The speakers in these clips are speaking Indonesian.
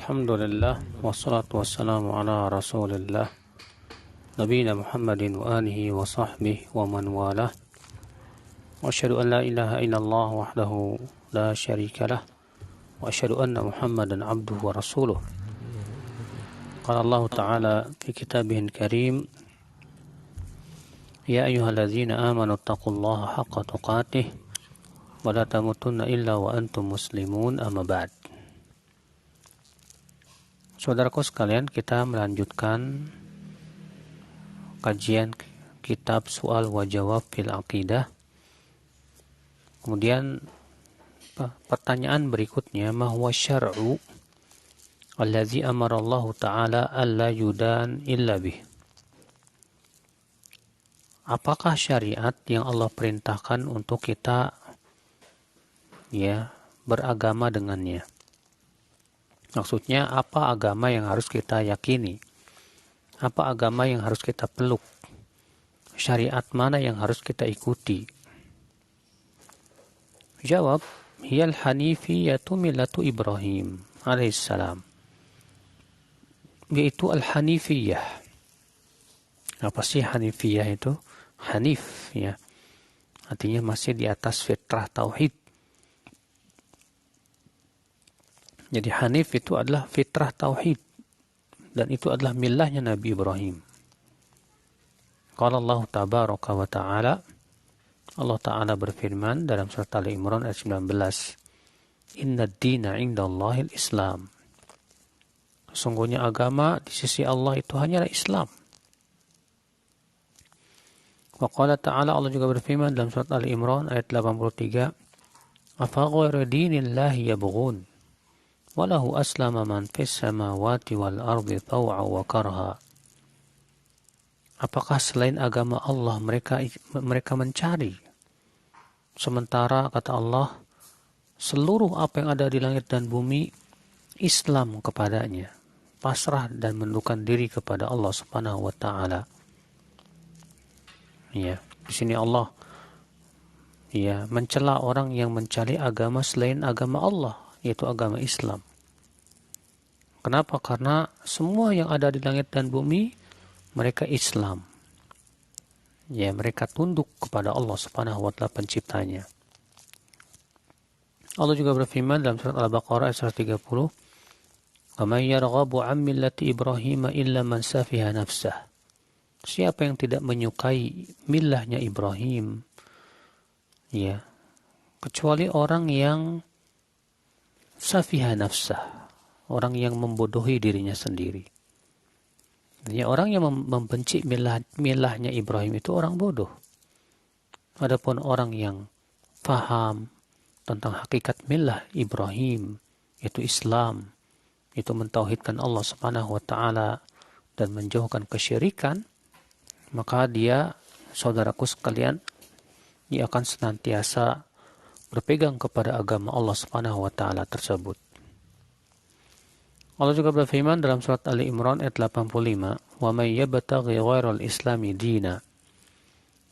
Alhamdulillah wassalatu wassalamu ala Rasulillah nabiyina Muhammadin wa alihi wa sahbihi wa man walah. Wa asyhadu an la ilaha illallah wahdahu la syarika lah wa asyhadu anna Muhammadan abduhu wa rasuluh. Qala Allah Ta'ala fi kitabihil karim, ya ayyuhalladzina amanu taqullaha haqqa tuqatih wa la tamutunna illa wa antum muslimun, amma ba'd. Saudaraku sekalian, kita melanjutkan kajian kitab Soal wa Jawab fil Aqidah. Kemudian pertanyaan berikutnya, ma huwa syar'u allazi amara Allah Ta'ala alla yudan illa bih. Apakah syariat yang Allah perintahkan untuk kita beragama dengannya? Maksudnya, apa agama yang harus kita yakini? Apa agama yang harus kita peluk? Syariat mana yang harus kita ikuti? Jawab, hiyal hanifiyatu millatu Ibrahim alaihissalam. Yaitu al-hanifiyah. Apa sih hanifiyah itu? Hanif, ya. Artinya masih di atas fitrah tauhid. Jadi hanif itu adalah fitrah tauhid, dan itu adalah millahnya Nabi Ibrahim. Qala Allah tabaraka wa ta'ala, Allah Ta'ala berfirman dalam surat Ali Imran ayat 19, Inna ad-dina indallahil Islam. Sesungguhnya agama di sisi Allah itu hanyalah Islam. Wa qala ta'ala, Allah juga berfirman dalam surat Ali Imran ayat 83, Afa ghayra dinillahi yabghun walahu aslama man fis samawati wal ardi taw'a wa karha. Apakah selain agama Allah mereka mencari? Sementara kata Allah, seluruh apa yang ada di langit dan bumi Islam kepadanya, pasrah dan menundukkan diri kepada Allah Subhanahu wa taala. Ya, di sini Allah mencela orang yang mencari agama selain agama Allah, yaitu agama Islam. Kenapa? Karena semua yang ada di langit dan bumi mereka Islam. Ya, mereka tunduk kepada Allah Subhanahu wa taala penciptanya. Allah juga berfirman dalam surat Al-Baqarah ayat 130, "Wa may yarghabu 'an millati Ibrahim illa man safiha nafsah." Siapa yang tidak menyukai millahnya Ibrahim, ya, kecuali orang yang safiha nafsah, orang yang membodohi dirinya sendiri. Ya, orang yang membenci milahnya Ibrahim itu orang bodoh. Adapun orang yang faham tentang hakikat milah Ibrahim, yaitu Islam, itu mentauhidkan Allah Subhanahu wa taala dan menjauhkan kesyirikan, maka dia, saudaraku sekalian, dia akan senantiasa berpegang kepada agama Allah Subhanahu wa taala tersebut. Allah juga berfirman dalam surat Ali Imran ayat 85, "Wa may yabtaghi ghairal islami dina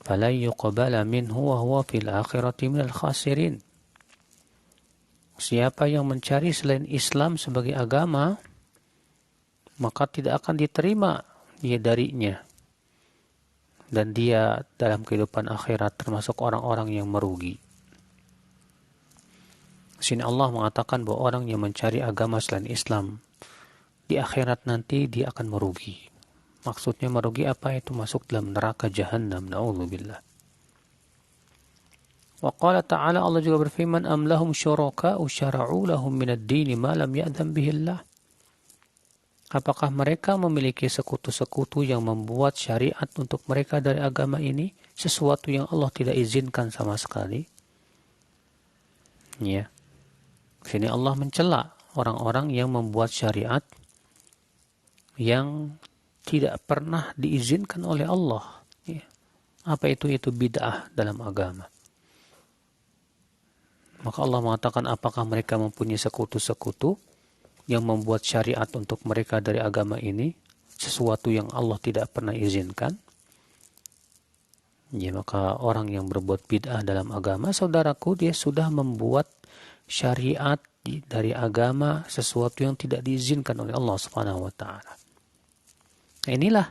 falan yuqbala minhu wa huwa fil akhirati minal khasirin." Siapa yang mencari selain Islam sebagai agama, maka tidak akan diterima dia darinya, dan dia dalam kehidupan akhirat termasuk orang-orang yang merugi. Di sini Allah mengatakan bahwa orang yang mencari agama selain Islam di akhirat nanti dia akan merugi. Maksudnya merugi apa? Itu masuk dalam neraka Jahannam. Na'udzubillah. Wa qala ta'ala, Allah juga berfirman, am lahum syuraka'u syara'u lahum minad dini ma lam ya'dzan bihillah. Apakah mereka memiliki sekutu-sekutu yang membuat syariat untuk mereka dari agama ini, sesuatu yang Allah tidak izinkan sama sekali? Ya. Sini Allah mencela orang-orang yang membuat syariat yang tidak pernah diizinkan oleh Allah. Ya. Apa itu? Itu bid'ah dalam agama. Maka Allah mengatakan, apakah mereka mempunyai sekutu-sekutu yang membuat syariat untuk mereka dari agama ini, sesuatu yang Allah tidak pernah izinkan? Ya, maka orang yang berbuat bid'ah dalam agama, saudaraku, dia sudah membuat syariat dari agama sesuatu yang tidak diizinkan oleh Allah Subhanahu wa taala. Nah, inilah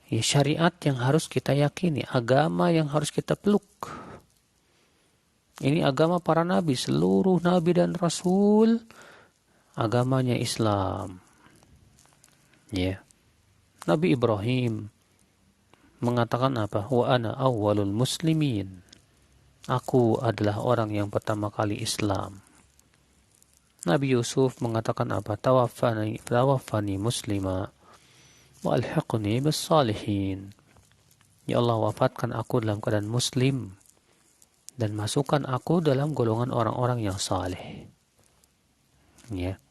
ya, syariat yang harus kita yakini, agama yang harus kita peluk. Ini agama para nabi, seluruh nabi dan rasul agamanya Islam. Ya. Nabi Ibrahim mengatakan apa? Wa ana awwalul muslimin. Aku adalah orang yang pertama kali Islam. Nabi Yusuf mengatakan apa? Tawaffani muslima wa alhiqni bis salihin. Ya Allah, wafatkan aku dalam keadaan muslim dan masukkan aku dalam golongan orang-orang yang saleh. Ya.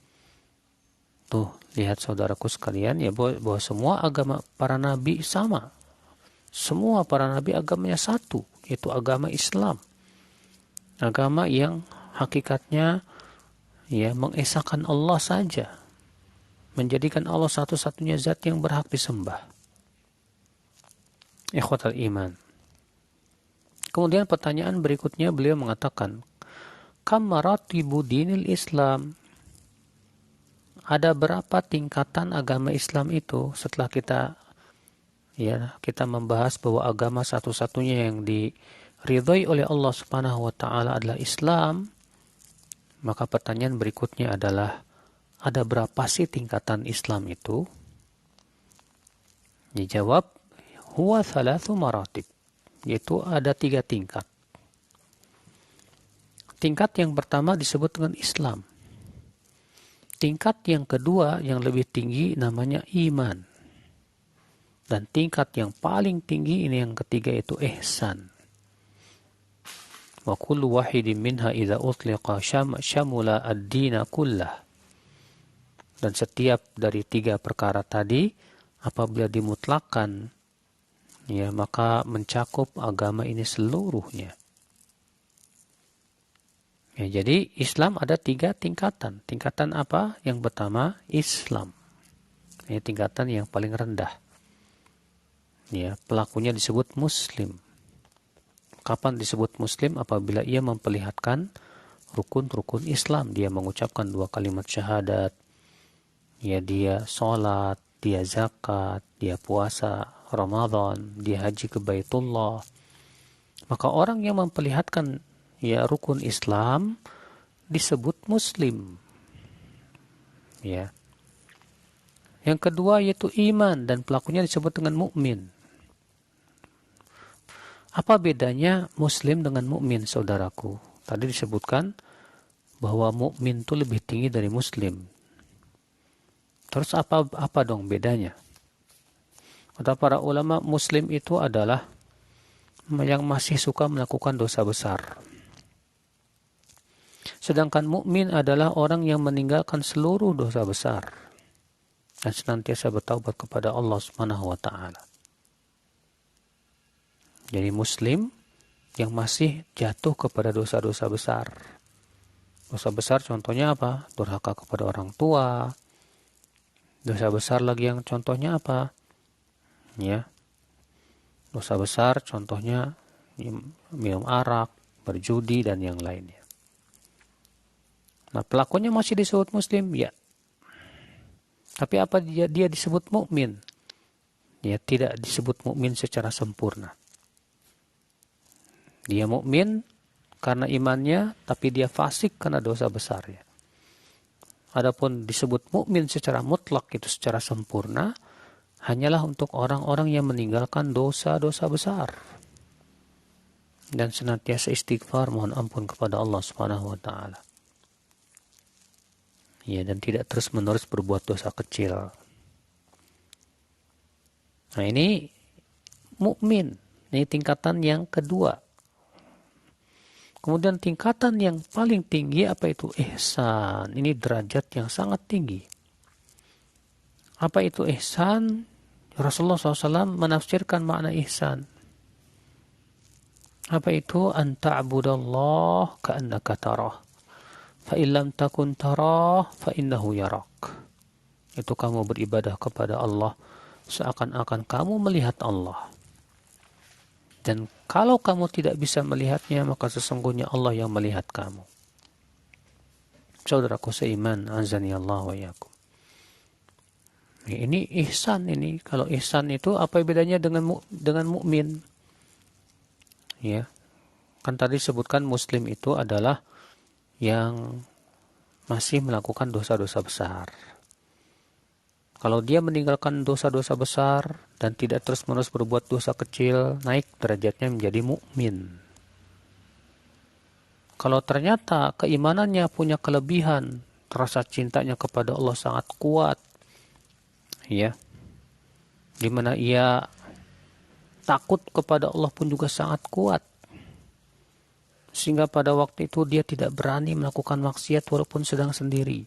Tuh, lihat saudaraku sekalian ya, bahwa semua agama para nabi sama. Semua para nabi agamanya satu, yaitu agama Islam. Agama yang hakikatnya ya mengesahkan Allah saja, menjadikan Allah satu-satunya zat yang berhak disembah. Ikhwatal iman. Kemudian pertanyaan berikutnya beliau mengatakan, kam maratibu dinil Islam? Ada berapa tingkatan agama Islam itu? Setelah kita membahas bahwa agama satu-satunya yang diridhoi oleh Allah Subhanahu wa taala adalah Islam, maka pertanyaan berikutnya adalah, ada berapa sih tingkatan Islam itu? Dijawab, huwa thalathu maratib, yaitu ada 3 tingkat. Tingkat yang pertama disebut dengan Islam. Tingkat yang kedua yang lebih tinggi namanya iman. Dan tingkat yang paling tinggi ini yang ketiga, yaitu ihsan. Wa kullu wahidin minha idza utliqa syamula ad-dina kullah. Dan setiap dari 3 perkara tadi apabila dimutlakkan ya, maka mencakup agama ini seluruhnya. Ya, jadi Islam ada 3 tingkatan. Tingkatan apa? Yang pertama Islam. Ini tingkatan yang paling rendah. Ya, pelakunya disebut Muslim. Kapan disebut Muslim? Apabila ia memperlihatkan rukun-rukun Islam. Dia mengucapkan 2 kalimat syahadat. Ya, dia sholat, dia zakat, dia puasa Ramadan, dia haji ke Baitullah. Maka orang yang memperlihatkan ya rukun Islam disebut Muslim. Ya. Yang kedua yaitu iman, dan pelakunya disebut dengan mukmin. Apa bedanya Muslim dengan mukmin, saudaraku? Tadi disebutkan bahwa mukmin itu lebih tinggi dari Muslim. Terus apa dong bedanya? Kata para ulama, Muslim itu adalah yang masih suka melakukan dosa besar. Sedangkan mukmin adalah orang yang meninggalkan seluruh dosa besar dan senantiasa bertaubat kepada Allah Subhanahu wa taala. Jadi Muslim yang masih jatuh kepada dosa-dosa besar. Dosa besar contohnya apa? Durhaka kepada orang tua. Dosa besar lagi yang contohnya apa? Ya. Dosa besar contohnya minum arak, berjudi dan yang lainnya. Nah, pelakunya masih disebut Muslim, ya. Tapi apa dia disebut mukmin? Dia tidak disebut mukmin secara sempurna. Dia mukmin karena imannya, tapi dia fasik karena dosa besarnya. Adapun disebut mukmin secara mutlak, itu secara sempurna, hanyalah untuk orang-orang yang meninggalkan dosa-dosa besar dan senantiasa istighfar, mohon ampun kepada Allah Subhanahu wa taala. Ya, dan tidak terus-menerus berbuat dosa kecil. Nah, ini mukmin. Ini tingkatan yang kedua. Kemudian tingkatan yang paling tinggi apa itu? Ihsan. Ini derajat yang sangat tinggi. Apa itu ihsan? Rasulullah SAW menafsirkan makna ihsan. Apa itu? An ta'budallah ka'annaka tarah. Fa illam takun tarah fa innahu yarak. Itu kamu beribadah kepada Allah seakan-akan kamu melihat Allah. Dan kalau kamu tidak bisa melihatnya, maka sesungguhnya Allah yang melihat kamu. Saudaraku seiman, azani Allah wa iyyakum. Ini ihsan ini. Kalau ihsan itu apa bedanya dengan mukmin? Ya. Kan tadi sebutkan muslim itu adalah yang masih melakukan dosa-dosa besar. Kalau dia meninggalkan dosa-dosa besar dan tidak terus-menerus berbuat dosa kecil, naik derajatnya menjadi mukmin. Kalau ternyata keimanannya punya kelebihan, rasa cintanya kepada Allah sangat kuat, ya, di mana ia takut kepada Allah pun juga sangat kuat, sehingga pada waktu itu dia tidak berani melakukan maksiat walaupun sedang sendiri.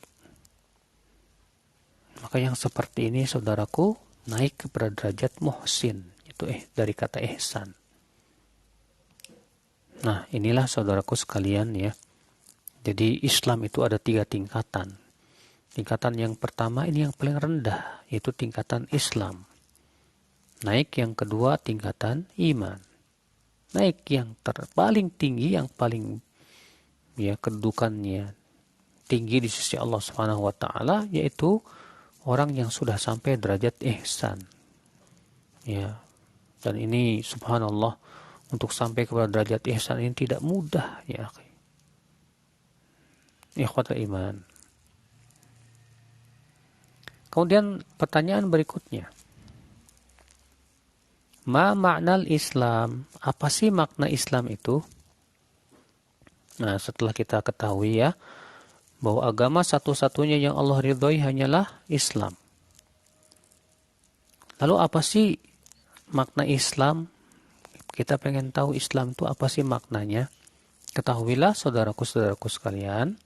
Maka yang seperti ini, saudaraku, naik kepada derajat muhsin, itu dari kata ihsan. Nah, inilah saudaraku sekalian ya. Jadi Islam itu ada 3 tingkatan. Tingkatan yang pertama ini yang paling rendah, yaitu tingkatan Islam. Naik yang kedua tingkatan iman. Naik yang paling tinggi, yang paling ya kedudukannya tinggi di sisi Allah Subhanahu wa taala, yaitu orang yang sudah sampai derajat ihsan. Ya. Dan ini subhanallah, untuk sampai kepada derajat ihsan ini tidak mudah ya akhi. Ikhwatul iman. Kemudian pertanyaan berikutnya. Ma makna Islam? Apa sih makna Islam itu? Nah, setelah kita ketahui ya, bahwa agama satu-satunya yang Allah ridhoi hanyalah Islam. Lalu apa sih makna Islam? Kita pengen tahu Islam itu apa sih maknanya? Ketahuilah saudaraku-saudaraku sekalian,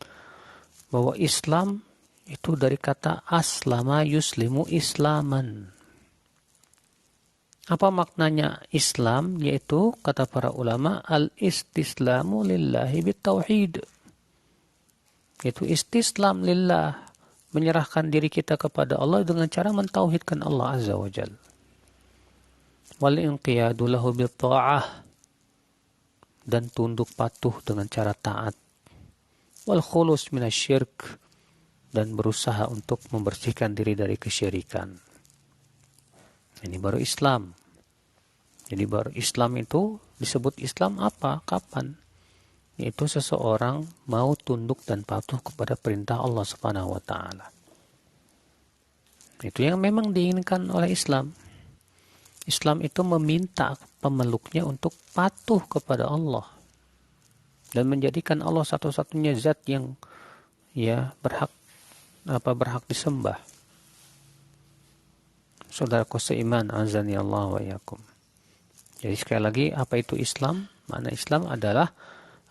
bahwa Islam itu dari kata aslama yuslimu islaman. Apa maknanya Islam? Yaitu kata para ulama, al-istislamu lillahi bitauhid. Itu istislam lillah, menyerahkan diri kita kepada Allah dengan cara mentauhidkan Allah Azza wa Jalla. Wal inqiyadu lahu bil ta'ah, dan tunduk patuh dengan cara taat. Wal khulus minasyirk, dan berusaha untuk membersihkan diri dari kesyirikan. Ini baru Islam. Jadi baru Islam itu disebut Islam apa? Kapan? Yaitu seseorang mau tunduk dan patuh kepada perintah Allah Subhanahu wa taala. Itu yang memang diinginkan oleh Islam. Islam itu meminta pemeluknya untuk patuh kepada Allah dan menjadikan Allah satu-satunya zat yang ya berhak disembah. Saudaraku seiman, azani Allah wa iyyakum. Jadi sekali lagi, apa itu Islam? Makna Islam adalah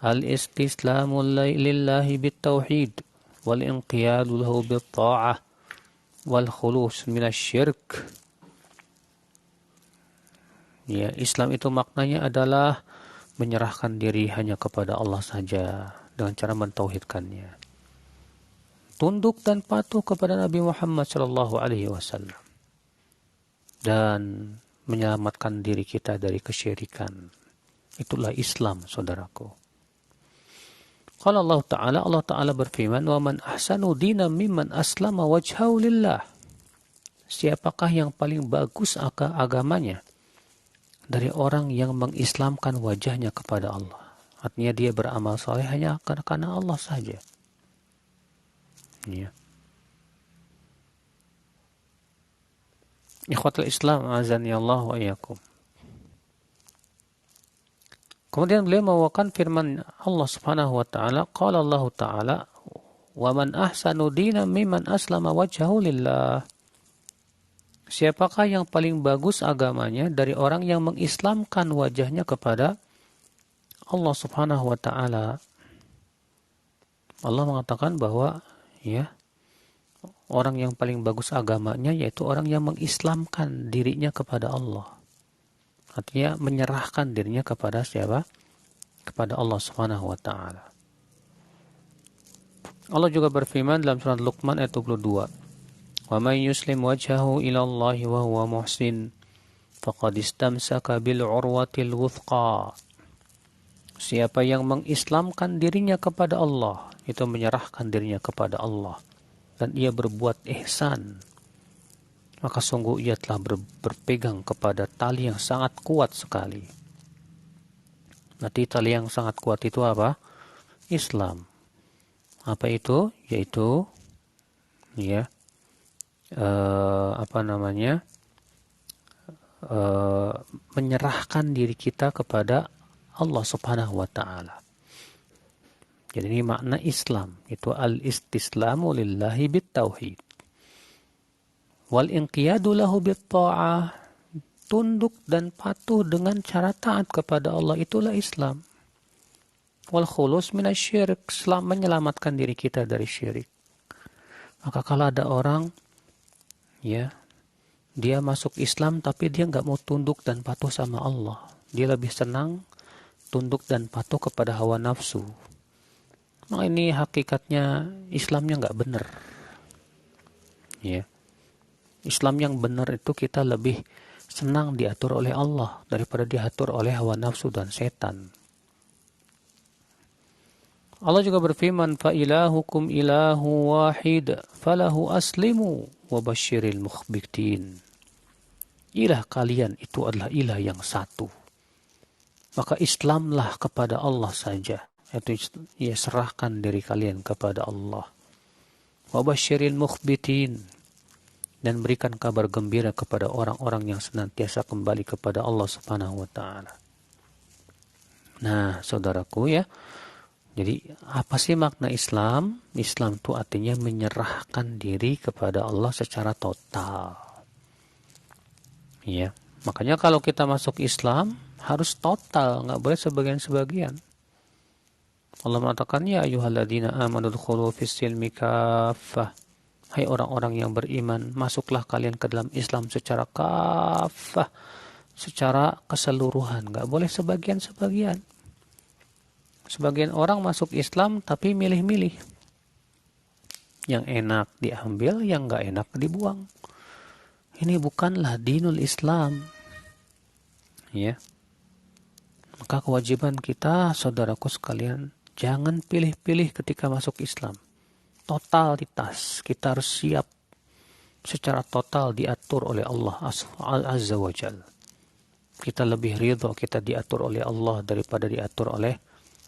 al-istislamu lillahi bitauhid wal inqiyadu lahu bitta'ah wal khulus minasyirk. Ya, Islam itu maknanya adalah menyerahkan diri hanya kepada Allah saja dengan cara mentauhidkannya. Tunduk dan patuh kepada Nabi Muhammad sallallahu alaihi wasallam dan menyelamatkan diri kita dari kesyirikan. Itulah Islam, saudaraku. Qala Allah Ta'ala berfirman, "Wa man ahsanu dinan mimman aslama wajhahu lillah." Siapakah yang paling bagus agamanya dari orang yang mengislamkan wajahnya kepada Allah? Artinya dia beramal saleh hanya karena Allah saja. Ya. Ikhwatul Islam, azani Allah wa iyyakum. Kemudian beliau membawakan firman Allah Subhanahu wa taala, qala Allah Ta'ala, "Wa man ahsanu dinan mimman aslama wajhahu lillah." Siapakah yang paling bagus agamanya dari orang yang mengislamkan wajahnya kepada Allah Subhanahu wa taala? Allah mengatakan bahwa ya, orang yang paling bagus agamanya yaitu orang yang mengislamkan dirinya kepada Allah. Artinya menyerahkan dirinya kepada siapa? Kepada Allah Subhanahu wa taala. Allah juga berfirman dalam surat Luqman ayat 22. "Wa may yuslim wajhahu ila Allah wa huwa muhsin faqad istamsaka bil urwatil wuthqa." Siapa yang mengislamkan dirinya kepada Allah, itu menyerahkan dirinya kepada Allah, dan ia berbuat ihsan, maka sungguh ia telah berpegang kepada tali yang sangat kuat sekali. Nanti tali yang sangat kuat itu apa? Islam. Apa itu? Yaitu ya apa namanya? Menyerahkan diri kita kepada Allah Subhanahu wa taala. Jadi ini makna Islam, itu al-istislamu lillahi bit-tauhid. Wal inqiyadu lahu bit-ta'ah, tunduk dan patuh dengan cara taat kepada Allah, itulah Islam. Wal khulus minasyirik, menyelamatkan diri kita dari syirik. Maka kalau ada orang ya, dia masuk Islam tapi dia nggak mau tunduk dan patuh sama Allah, dia lebih senang tunduk dan patuh kepada hawa nafsu. Nah, ini hakikatnya Islamnya nggak benar. Ya, Islam yang benar itu kita lebih senang diatur oleh Allah daripada diatur oleh hawa nafsu dan setan. Allah juga berfirman, fa ilahukum ilahu wahid falahu aslimu wa basyiril mukhbitin. Ilah kalian itu adalah ilah yang satu, maka Islamlah kepada Allah saja. Itu ya, serahkan diri kalian kepada Allah. Wa basyiril mukhbitin, dan berikan kabar gembira kepada orang-orang yang senantiasa kembali kepada Allah Subhanahu wa taala. Nah, saudaraku ya, jadi apa sih makna Islam? Islam itu artinya menyerahkan diri kepada Allah secara total. Ya, makanya kalau kita masuk Islam harus total, nggak boleh sebagian-sebagian. Allah mengatakan, ya ayyuhalladzina amanu dkhulu fis-silmi kaffah. Hai orang-orang yang beriman, masuklah kalian ke dalam Islam secara kaffah, secara keseluruhan, nggak boleh sebagian-sebagian. Sebagian orang masuk Islam tapi milih-milih. Yang enak diambil, yang nggak enak dibuang. Ini bukanlah dinul Islam. Ya. Maka kewajiban kita, saudaraku sekalian, jangan pilih-pilih ketika masuk Islam. Totalitas, kita harus siap secara total diatur oleh Allah Azza wa Jalla. Kita lebih ridho kita diatur oleh Allah daripada diatur oleh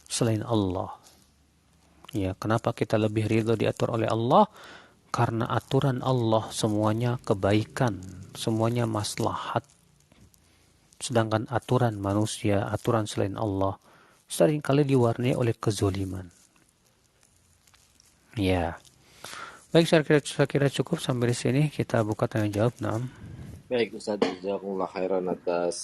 selain Allah. Ya, kenapa kita lebih ridho diatur oleh Allah? Karena aturan Allah semuanya kebaikan, semuanya maslahat. Sedangkan aturan manusia, aturan selain Allah, seringkali diwarnai oleh kezoliman. Ya. Baik, saya kira cukup sampai di sini. Kita buka tanya jawab. Nah. Baik Ustaz, jazakumullah khairan atas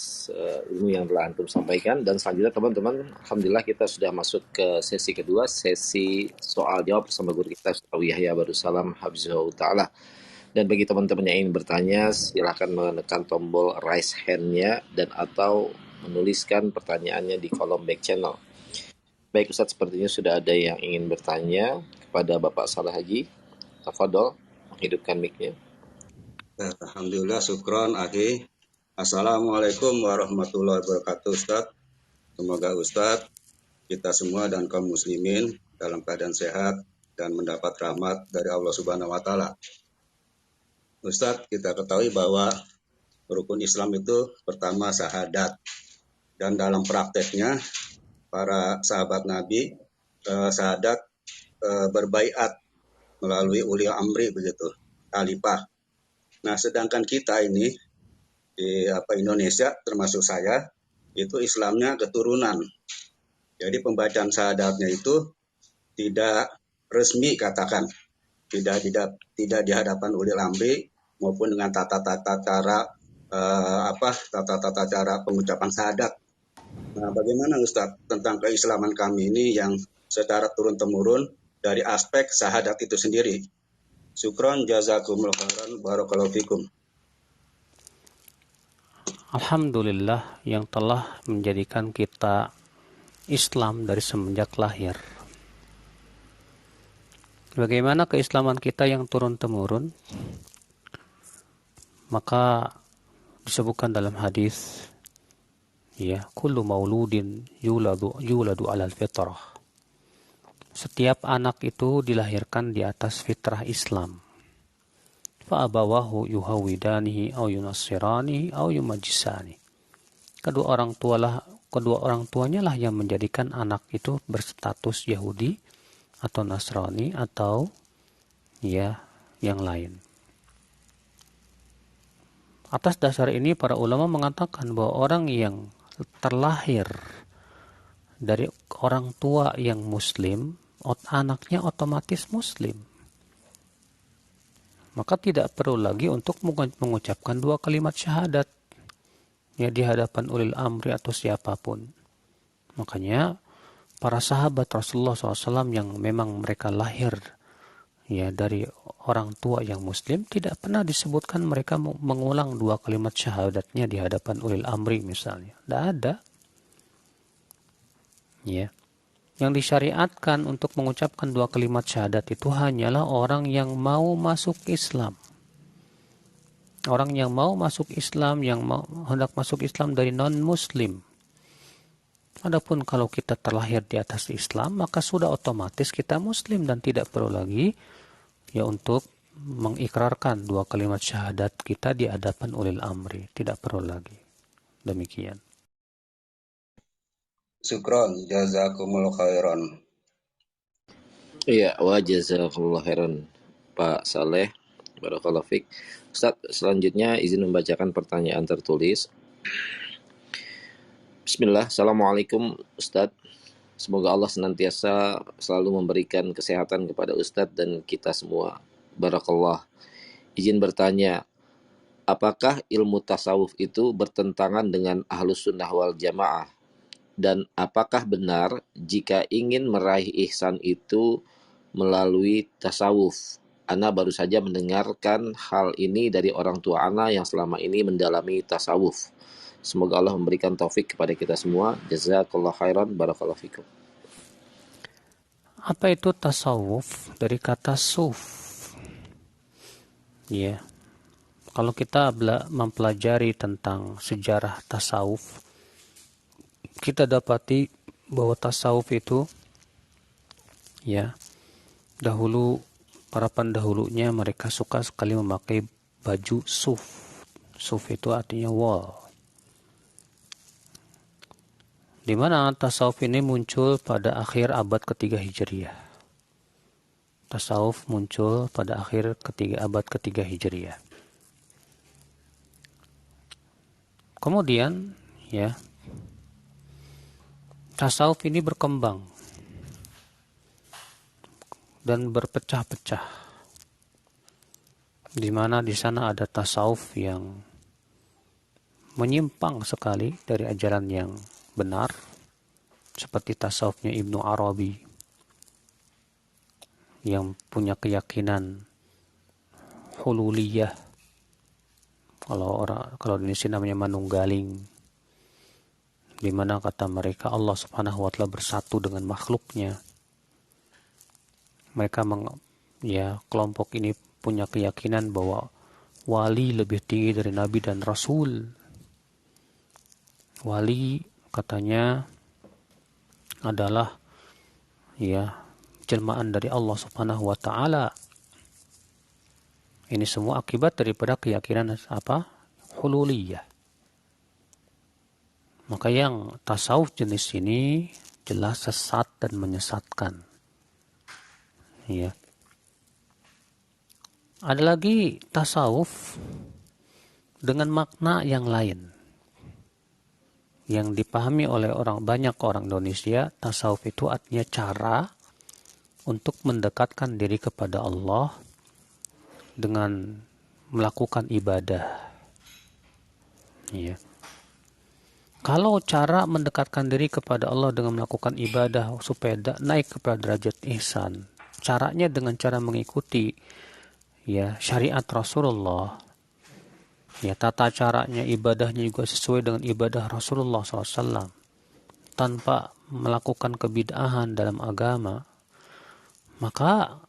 ilmu yang telah antum sampaikan. Dan selanjutnya teman-teman, alhamdulillah kita sudah masuk ke sesi kedua, sesi soal jawab bersama guru kita Ustaz Yahya Barussalam Hafizahullah Ta'ala. Dan bagi teman-teman yang ingin bertanya, silahkan menekan tombol raise hand-nya dan atau menuliskan pertanyaannya di kolom back channel. Baik Ustaz, sepertinya sudah ada yang ingin bertanya kepada Bapak Saleh Haji. Tafadhol, menghidupkan mic-nya. Alhamdulillah, syukron akhi. Assalamualaikum warahmatullahi wabarakatuh Ustaz. Semoga Ustaz, kita semua dan kaum muslimin dalam keadaan sehat dan mendapat rahmat dari Allah Subhanahu wa Ta'ala. Ustaz, kita ketahui bahwa rukun Islam itu pertama syahadat, dan dalam prakteknya para sahabat Nabi syahadat berbaiat melalui uli amri begitu, khalifah. Nah, sedangkan kita ini di Indonesia termasuk saya itu Islamnya keturunan. Jadi pembacaan syahadatnya itu tidak resmi, katakan tidak di hadapan ulil amri maupun dengan tata-tata cara pengucapan syahadat. Nah, bagaimana Ustaz tentang keislaman kami ini yang secara turun-temurun dari aspek syahadat itu sendiri? Syukron jazakumullah khairan barakallahu fikum. Alhamdulillah yang telah menjadikan kita Islam dari semenjak lahir. Bagaimana keislaman kita yang turun-temurun? Maka disebutkan dalam hadis Ya, kullu mauludin yuladu alal fitrah. Setiap anak itu dilahirkan di atas fitrah Islam. Fa abawahu yuhawidanihi au yunassiranihi au yumajjisani. Kedua orang tuanya lah yang menjadikan anak itu berstatus Yahudi atau Nasrani atau ya yang lain. Atas dasar ini para ulama mengatakan bahwa orang yang terlahir dari orang tua yang muslim, anaknya otomatis muslim. Maka tidak perlu lagi untuk mengucapkan 2 kalimat syahadat ya di hadapan ulil amri atau siapapun. Makanya para sahabat Rasulullah SAW yang memang mereka lahir ya dari orang tua yang muslim, tidak pernah disebutkan mereka mengulang 2 kalimat syahadatnya di hadapan ulil amri misalnya. Tidak ada. Ya. Yang disyariatkan untuk mengucapkan 2 kalimat syahadat itu hanyalah orang yang mau masuk Islam. Orang yang mau masuk Islam, yang hendak masuk Islam dari non-muslim. Adapun kalau kita terlahir di atas Islam, maka sudah otomatis kita muslim dan tidak perlu lagi ya untuk mengikrarkan 2 kalimat syahadat kita di hadapan ulil amri. Tidak perlu lagi. Demikian. Syukron, jazakumullah khairan. Iya, wa jazakallahu khairan Pak Saleh. Barakallahu fiik. Ustaz, selanjutnya izin membacakan pertanyaan tertulis. Bismillah, Assalamualaikum Ustaz. Semoga Allah senantiasa selalu memberikan kesehatan kepada Ustaz dan kita semua. Barakallah. Izin bertanya, apakah ilmu tasawuf itu bertentangan dengan Ahlus Sunnah wal Jamaah? Dan apakah benar jika ingin meraih ihsan itu melalui tasawuf? Ana baru saja mendengarkan hal ini dari orang tua Ana yang selama ini mendalami tasawuf. Semoga Allah memberikan taufik kepada kita semua. Jazakallah khairan, barakallahu fikum. Apa itu tasawuf? Dari kata suf. Ya. Kalau kita mempelajari tentang sejarah tasawuf, kita dapati bahwa tasawuf itu ya dahulu para pendahulunya mereka suka sekali memakai baju suf. Suf itu artinya wol. Di mana tasawuf ini muncul pada akhir abad ketiga Hijriah. Tasawuf muncul pada abad ketiga Hijriah. Kemudian ya tasawuf ini berkembang dan berpecah-pecah. Di mana di sana ada tasawuf yang menyimpang sekali dari ajaran yang benar, seperti tasawufnya Ibnu Arabi yang punya keyakinan hululiyah. Kalau di sini namanya manunggaling, di mana kata mereka Allah Subhanahu wa taala bersatu dengan makhluknya. Mereka kelompok ini punya keyakinan bahwa wali lebih tinggi dari nabi dan rasul. Wali katanya adalah jelmaan dari Allah Subhanahu wa taala. Ini semua akibat daripada keyakinan hululiyah. Maka yang tasawuf jenis ini jelas sesat dan menyesatkan. Ya. Ada lagi tasawuf dengan makna yang lain. Yang dipahami oleh banyak orang Indonesia, tasawuf itu artinya cara untuk mendekatkan diri kepada Allah dengan melakukan ibadah. Ya. Kalau cara mendekatkan diri kepada Allah dengan melakukan ibadah supaya naik kepada derajat ihsan, caranya dengan cara mengikuti syariat Rasulullah. Tata caranya, ibadahnya juga sesuai dengan ibadah Rasulullah SAW. Tanpa melakukan kebid'ahan dalam agama, maka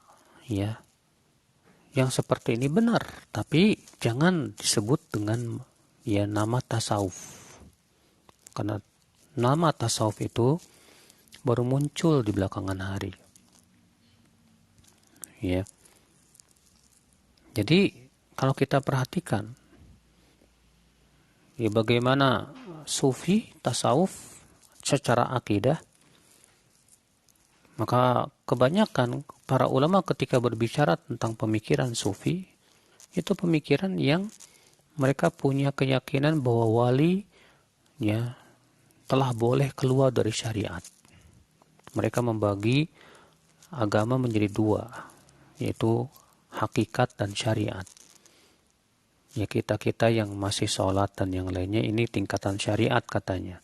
yang seperti ini benar. Tapi jangan disebut dengan nama tasawuf. karena nama tasawuf itu baru muncul di belakangan hari. Ya. Jadi kalau kita perhatikan ya bagaimana sufi tasawuf secara akidah, maka kebanyakan para ulama ketika berbicara tentang pemikiran sufi itu pemikiran yang mereka punya keyakinan bahwa wali ya telah boleh keluar dari syariat. Mereka membagi agama menjadi dua, yaitu hakikat dan syariat. Ya kita-kita yang masih sholat dan yang lainnya ini tingkatan syariat katanya.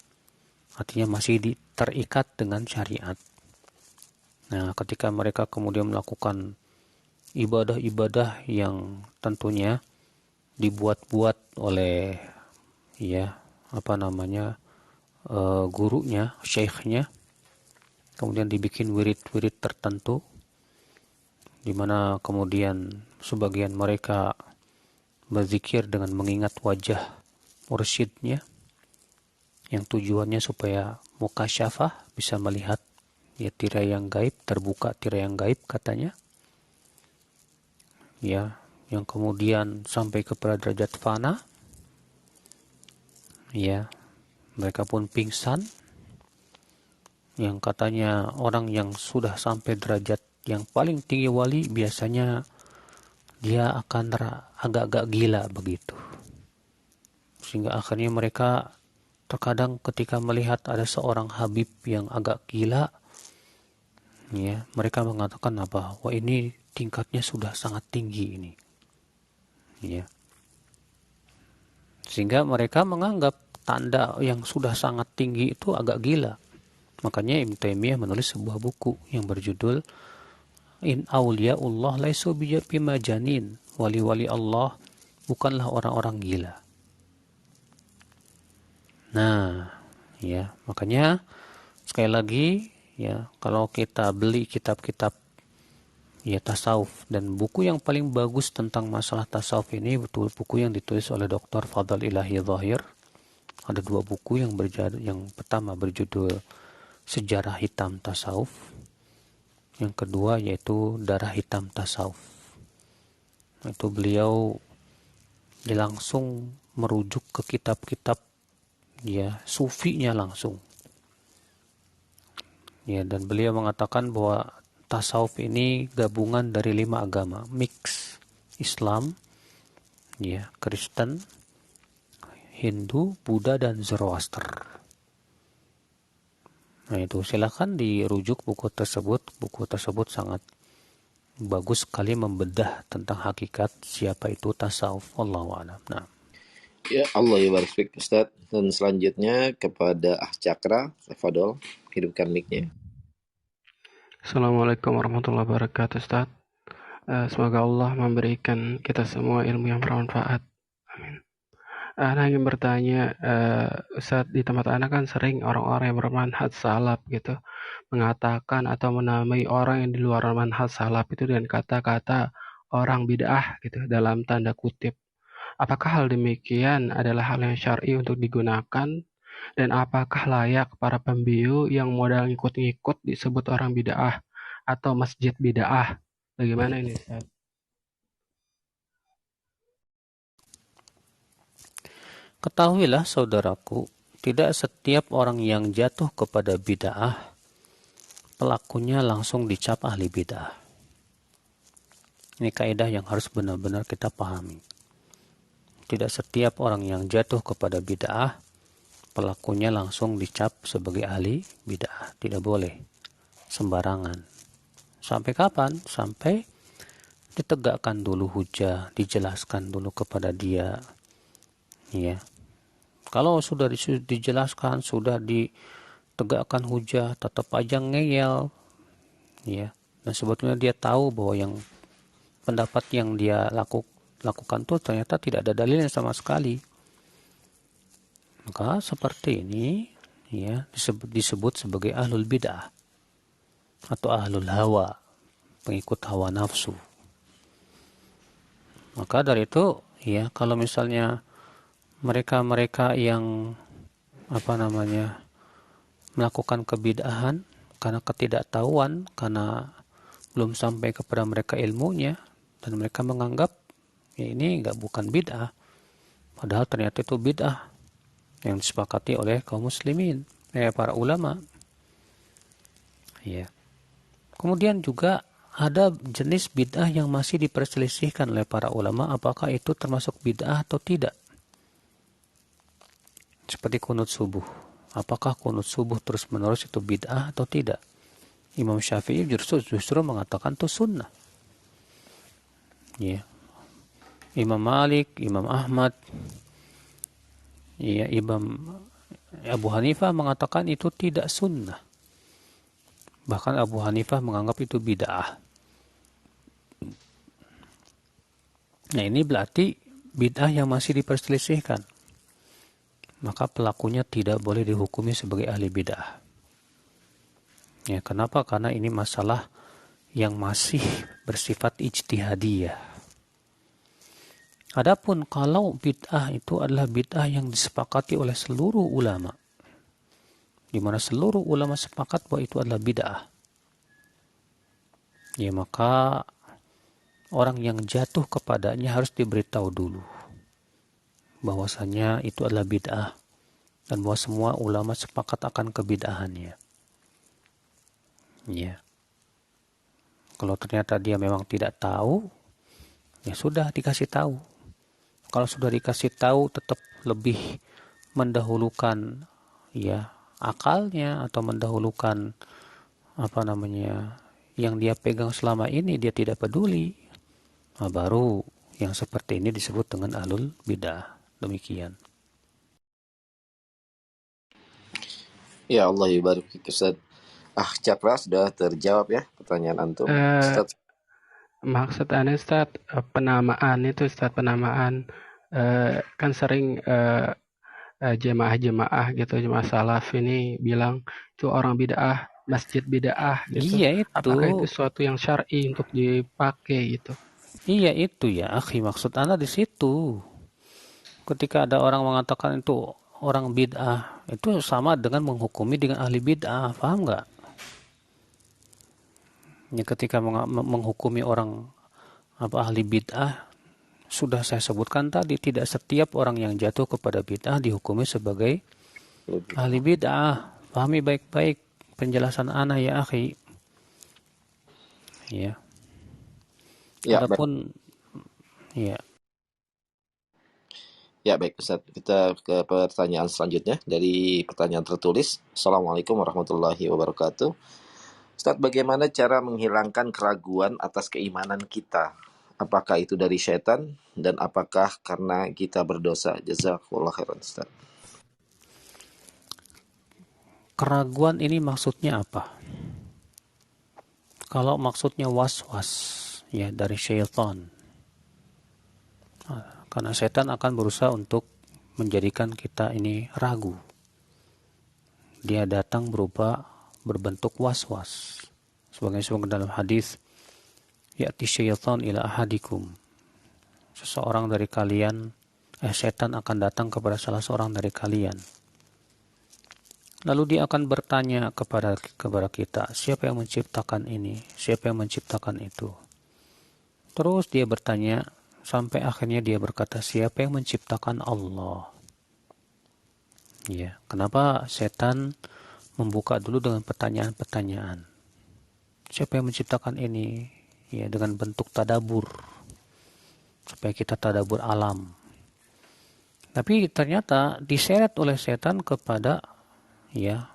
Artinya masih terikat dengan syariat. Nah, ketika mereka kemudian melakukan ibadah-ibadah yang tentunya dibuat-buat oleh gurunya, syekhnya, kemudian dibikin wirid-wirid tertentu, di mana kemudian sebagian mereka berzikir dengan mengingat wajah mursyidnya, yang tujuannya supaya mukasyafah, bisa melihat ya tirai yang gaib, terbuka tirai yang gaib katanya. Ya, yang kemudian sampai kepada derajat fana. Ya, mereka pun pingsan. Yang katanya orang yang sudah sampai derajat yang paling tinggi wali biasanya dia akan agak-agak gila begitu. Sehingga akhirnya mereka terkadang ketika melihat ada seorang habib yang agak gila, ya, mereka mengatakan apa? Wah, ini tingkatnya sudah sangat tinggi ini. Ya. Sehingga mereka menganggap tanda yang sudah sangat tinggi itu agak gila. Makanya Ibnu Taimiyah menulis sebuah buku yang berjudul In Auliyaullah laisu bimajanin. Wali-wali Allah bukanlah orang-orang gila. Nah, ya, makanya sekali lagi ya, kalau kita beli kitab-kitab ya tasawuf, dan buku yang paling bagus tentang masalah tasawuf ini betul buku yang ditulis oleh Dr. Fadl Ilahi Zahir. Ada dua buku yang pertama berjudul Sejarah Hitam Tasawuf, yang kedua yaitu Darah Hitam Tasawuf. Itu beliau langsung merujuk ke kitab-kitab ya sufinya langsung. Ya, dan beliau mengatakan bahwa tasawuf ini gabungan dari 5 agama, mix Islam, ya, Kristen, Hindu, Buddha, dan Zoroaster. Nah, itu silakan dirujuk buku tersebut. Buku tersebut sangat bagus sekali membedah tentang hakikat siapa itu tasawuf. Wallahu a'lam. Nah. Ya Allah ya barik Ustaz. Dan selanjutnya kepada Cakra, Fadol, hidupkan mic-nya. Assalamualaikum warahmatullahi wabarakatuh, Ustaz. Semoga Allah memberikan kita semua ilmu yang bermanfaat. Amin. Ana ingin bertanya, Ustaz, di tempat Ana kan sering orang-orang yang bermanhaj salaf gitu mengatakan atau menamai orang yang di luar manhaj salaf itu dengan kata-kata orang bid'ah gitu dalam tanda kutip. Apakah hal demikian adalah hal yang syar'i untuk digunakan, dan apakah layak para pembiu yang modal ngikut-ngikut disebut orang bid'ah atau masjid bid'ah? Bagaimana ini, Ustaz? Ketahuilah saudaraku, tidak setiap orang yang jatuh kepada bid'ah pelakunya langsung dicap ahli bid'ah. Ini kaidah yang harus benar-benar kita pahami. Tidak setiap orang yang jatuh kepada bid'ah pelakunya langsung dicap sebagai ahli bid'ah. Tidak boleh sembarangan. Sampai kapan? Sampai ditegakkan dulu hujah, dijelaskan dulu kepada dia. Ya. Kalau sudah dijelaskan, sudah ditegakkan hujah, tetap aja ngeyel, ya. Dan sebetulnya dia tahu bahwa yang pendapat yang dia lakukan tuh ternyata tidak ada dalilnya sama sekali. Maka seperti ini, ya, disebut sebagai ahlul bid'ah atau ahlul hawa, pengikut hawa nafsu. Maka dari itu, ya, kalau misalnya mereka-mereka yang melakukan kebid'ahan karena ketidaktahuan, karena belum sampai kepada mereka ilmunya, dan mereka menganggap ya ini bukan bid'ah, padahal ternyata itu bid'ah yang disepakati oleh kaum muslimin, para ulama. Ya. Kemudian juga ada jenis bid'ah yang masih diperselisihkan oleh para ulama, apakah itu termasuk bid'ah atau tidak. Seperti kunut subuh. Apakah kunut subuh terus-menerus itu bid'ah atau tidak? Imam Syafi'i justru mengatakan itu sunnah. Ya. Imam Malik, Imam Ahmad, ya, Imam Abu Hanifah mengatakan itu tidak sunnah. Bahkan Abu Hanifah menganggap itu bid'ah. Nah, ini berarti bid'ah yang masih diperselisihkan. Maka pelakunya tidak boleh dihukumi sebagai ahli bid'ah. Ya, kenapa? Karena ini masalah yang masih bersifat ijtihadiyah. Adapun kalau bid'ah itu adalah bid'ah yang disepakati oleh seluruh ulama, di mana seluruh ulama sepakat bahwa itu adalah bid'ah, ya maka orang yang jatuh kepadanya harus diberitahu dulu bahwasanya itu adalah bid'ah dan bahwa semua ulama sepakat akan kebid'ahannya. Ya. Kalau ternyata dia memang tidak tahu, ya sudah dikasih tahu. Kalau sudah dikasih tahu tetap lebih mendahulukan ya akalnya atau mendahulukan yang dia pegang selama ini dia tidak peduli. Nah, baru yang seperti ini disebut dengan ahlul bid'ah. Demikian. Ya Allah yubarik fik Ustaz. Cakra sudah terjawab ya pertanyaan antum. Ustaz. Maksud Anda Ustaz, penamaan itu Ustaz, penamaan kan sering jemaah-jemaah gitu, jemaah salaf ini bilang itu orang bid'ah, masjid bid'ah gitu. Iya itu. Apakah itu suatu yang syar'i untuk dipakai gitu? Iya itu ya, akhi, maksud Anda di situ. Ketika ada orang mengatakan itu orang bid'ah, itu sama dengan menghukumi dengan ahli bid'ah, paham nggak? Ya, ketika menghukumi orang ahli bid'ah, sudah saya sebutkan tadi, tidak setiap orang yang jatuh kepada bid'ah dihukumi sebagai ahli bid'ah. Pahami baik-baik penjelasan ana ya akhi. Ya. Adapun ya. Ya baik Ustaz, kita ke pertanyaan selanjutnya dari pertanyaan tertulis. Assalamualaikum warahmatullahi wabarakatuh. Ustaz, bagaimana cara menghilangkan keraguan atas keimanan kita? Apakah itu dari syaitan dan apakah karena kita berdosa? Jazakallahu khairan Ustaz. Keraguan ini maksudnya apa? Kalau maksudnya was-was ya dari syaitan. Karena setan akan berusaha untuk menjadikan kita ini ragu. Dia datang berbentuk was-was. Sebagai dalam hadis, ya'ti syaitan ila ahadikum. Seseorang dari kalian, setan akan datang kepada salah seorang dari kalian. Lalu dia akan bertanya kepada kita, siapa yang menciptakan ini? Siapa yang menciptakan itu? Terus dia bertanya, sampai akhirnya dia berkata, siapa yang menciptakan Allah? Ya, kenapa setan membuka dulu dengan pertanyaan-pertanyaan? Siapa yang menciptakan ini? Ya, dengan bentuk tadabur. Supaya kita tadabur alam. Tapi ternyata diseret oleh setan kepada ya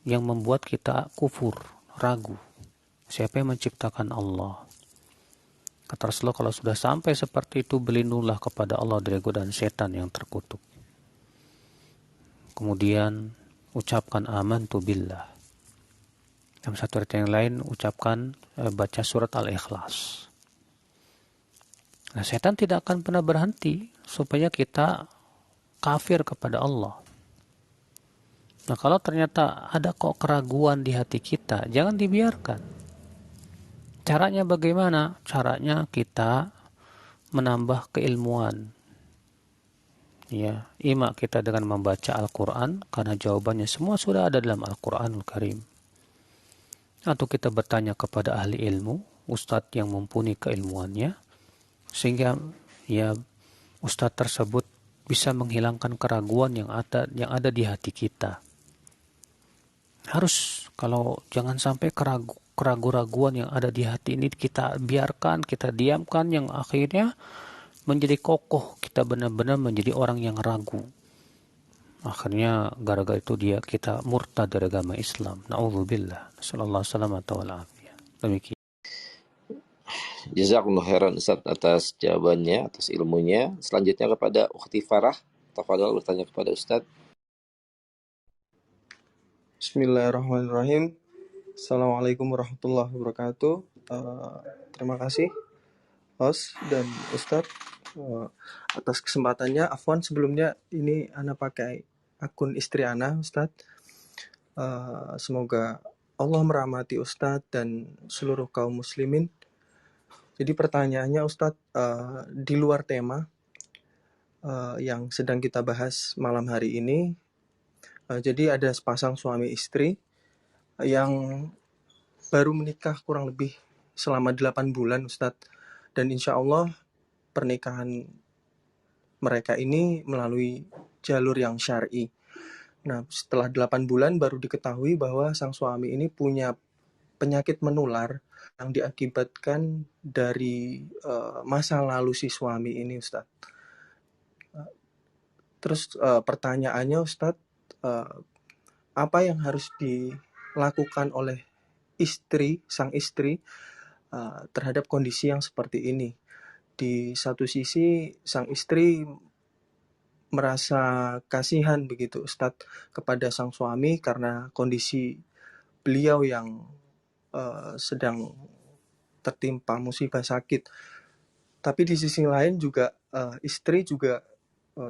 yang membuat kita kufur, ragu. Siapa yang menciptakan Allah? Kata Rasulullah, kalau sudah sampai seperti itu, berlindunglah kepada Allah dari godaan setan yang terkutuk. Kemudian ucapkan amantu billah. Dalam satu ayat yang lain ucapkan baca surat Al-Ikhlas. Nah, setan tidak akan pernah berhenti supaya kita kafir kepada Allah. Nah, kalau ternyata ada kok keraguan di hati kita, jangan dibiarkan. Caranya bagaimana? Caranya kita menambah keilmuan. Ya, ima kita dengan membaca Al-Quran, karena jawabannya semua sudah ada dalam Al-Quranul Karim. Atau kita bertanya kepada ahli ilmu, ustadz yang mumpuni keilmuannya, sehingga ya ustadz tersebut bisa menghilangkan keraguan yang ada di hati kita. Harus, kalau jangan sampai keraguan yang ada di hati ini kita biarkan, kita diamkan, yang akhirnya menjadi kokoh, kita benar-benar menjadi orang yang ragu. Akhirnya gara-gara itu kita murtad dari agama Islam. Na'udzubillah. Sallallahu alaihi wasallam. Demikian. Jazakumullah khairan Ustaz atas jawabannya, atas ilmunya. Selanjutnya kepada Ukhti Farah. Tafadhol bertanya kepada Ustaz. Bismillahirrahmanirrahim. Assalamualaikum warahmatullahi wabarakatuh. Terima kasih host dan Ustadz atas kesempatannya. Afwan, sebelumnya ini Ana pakai akun istri Ana, Ustadz. Semoga Allah merahmati Ustadz dan seluruh kaum muslimin. Jadi pertanyaannya Ustadz, di luar tema yang sedang kita bahas malam hari ini. Jadi ada sepasang suami istri yang baru menikah kurang lebih selama 8 bulan Ustadz. Dan insya Allah pernikahan mereka ini melalui jalur yang syar'i. Nah, setelah 8 bulan baru diketahui bahwa sang suami ini punya penyakit menular yang diakibatkan dari masa lalu si suami ini Ustadz. Terus pertanyaannya Ustadz, apa yang harus dilakukan oleh sang istri terhadap kondisi yang seperti ini? Di satu sisi sang istri merasa kasihan begitu Ustadz kepada sang suami karena kondisi beliau yang sedang tertimpa musibah sakit. Tapi di sisi lain juga istri juga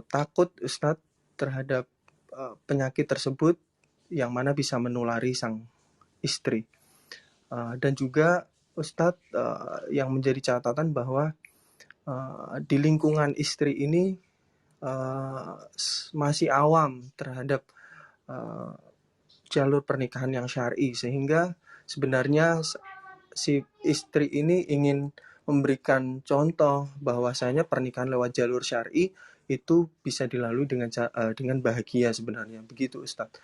takut Ustadz terhadap penyakit tersebut yang mana bisa menulari sang istri. Dan juga Ustadz yang menjadi catatan bahwa di lingkungan istri ini masih awam terhadap jalur pernikahan yang syar'i, sehingga sebenarnya si istri ini ingin memberikan contoh bahwasanya pernikahan lewat jalur syar'i itu bisa dilalui dengan bahagia sebenarnya, begitu Ustadz.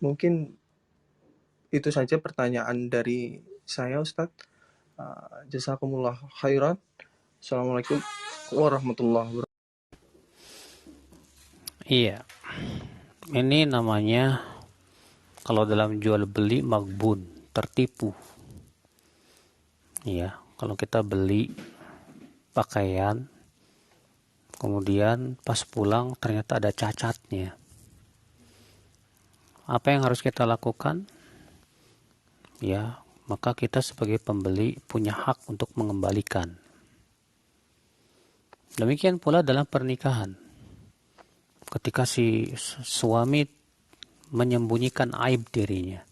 Mungkin itu saja pertanyaan dari saya Ustadz. Jazakumullah khairan. Assalamualaikum warahmatullahi wabarakatuh. Iya. Ini namanya kalau dalam jual beli magbun, tertipu. Iya, kalau kita beli pakaian kemudian pas pulang ternyata ada cacatnya. Apa yang harus kita lakukan? Ya, maka kita sebagai pembeli punya hak untuk mengembalikan. Demikian pula dalam pernikahan. Ketika si suami menyembunyikan aib dirinya,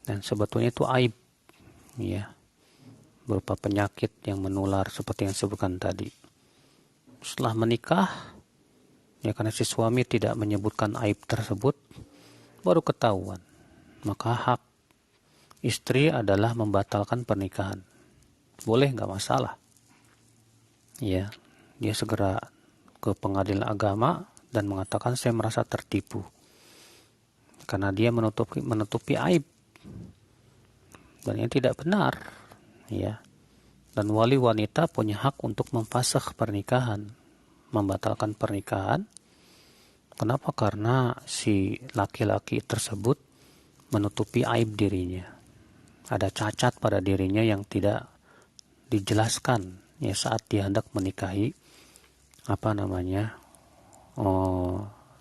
dan sebetulnya itu aib, ya, berupa penyakit yang menular seperti yang disebutkan tadi. Setelah menikah, ya karena si suami tidak menyebutkan aib tersebut, baru ketahuan. Maka hak istri adalah membatalkan pernikahan. Boleh, nggak masalah. Ya, dia segera ke pengadilan agama dan mengatakan saya merasa tertipu karena dia menutupi aib, dan ini tidak benar, ya. Dan wali wanita punya hak untuk memfasakh pernikahan, membatalkan pernikahan. Kenapa? Karena si laki-laki tersebut menutupi aib dirinya. Ada cacat pada dirinya yang tidak dijelaskan ya saat dia hendak menikahi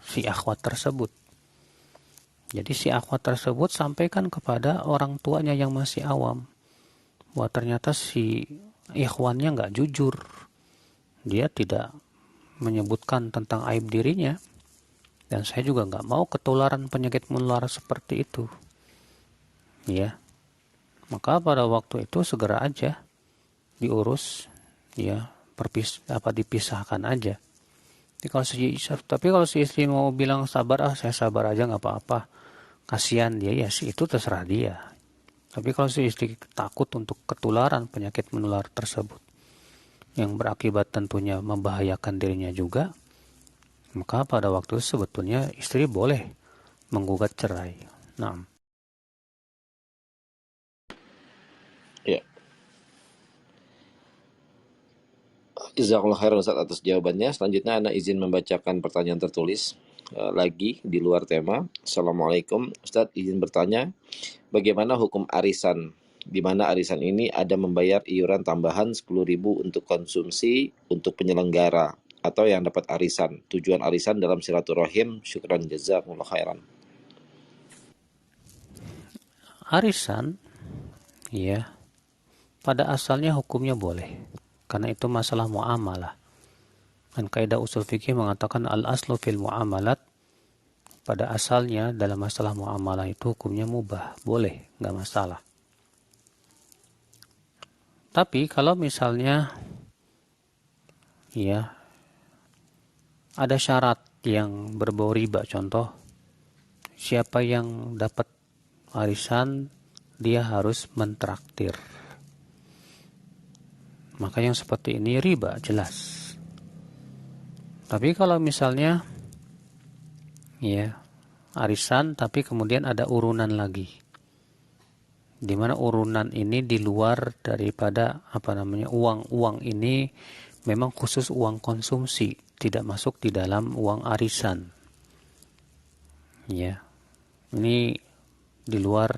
si akhwat tersebut. Jadi si akhwat tersebut sampaikan kepada orang tuanya yang masih awam bahwa ternyata si ikhwannya nggak jujur, dia tidak menyebutkan tentang aib dirinya, dan saya juga nggak mau ketularan penyakit menular seperti itu, ya. Maka pada waktu itu segera aja diurus, ya, dipisahkan aja. Tapi kalau si istri mau bilang sabar, saya sabar aja nggak apa-apa, kasihan dia, ya sih itu terserah dia. Tapi kalau si istri takut untuk ketularan penyakit menular tersebut, yang berakibat tentunya membahayakan dirinya juga, maka pada waktu itu sebetulnya istri boleh menggugat cerai. Nah, Ya. Jazakallah khairan Ustaz atas jawabannya. Selanjutnya Anda izin membacakan pertanyaan tertulis lagi di luar tema. Assalamualaikum Ustaz, izin bertanya, bagaimana hukum arisan? Di mana arisan ini ada membayar iuran tambahan 10.000 untuk konsumsi untuk penyelenggara atau yang dapat arisan. Tujuan arisan dalam silaturahim. Syukran jazakumullah khairan. arisan, ya, pada asalnya hukumnya boleh, karena itu masalah muamalah. Dan kaidah usul fikih mengatakan al-aslu fil muamalat, pada asalnya dalam masalah muamalah itu hukumnya mubah, boleh, nggak masalah. Tapi kalau misalnya, ya, ada syarat yang berbau riba, contoh, siapa yang dapat arisan, dia harus mentraktir. Maka yang seperti ini riba, jelas. Tapi kalau misalnya, ya, arisan tapi kemudian ada urunan lagi, di mana urunan ini di luar daripada uang ini memang khusus uang konsumsi, tidak masuk di dalam uang arisan, ya, ini di luar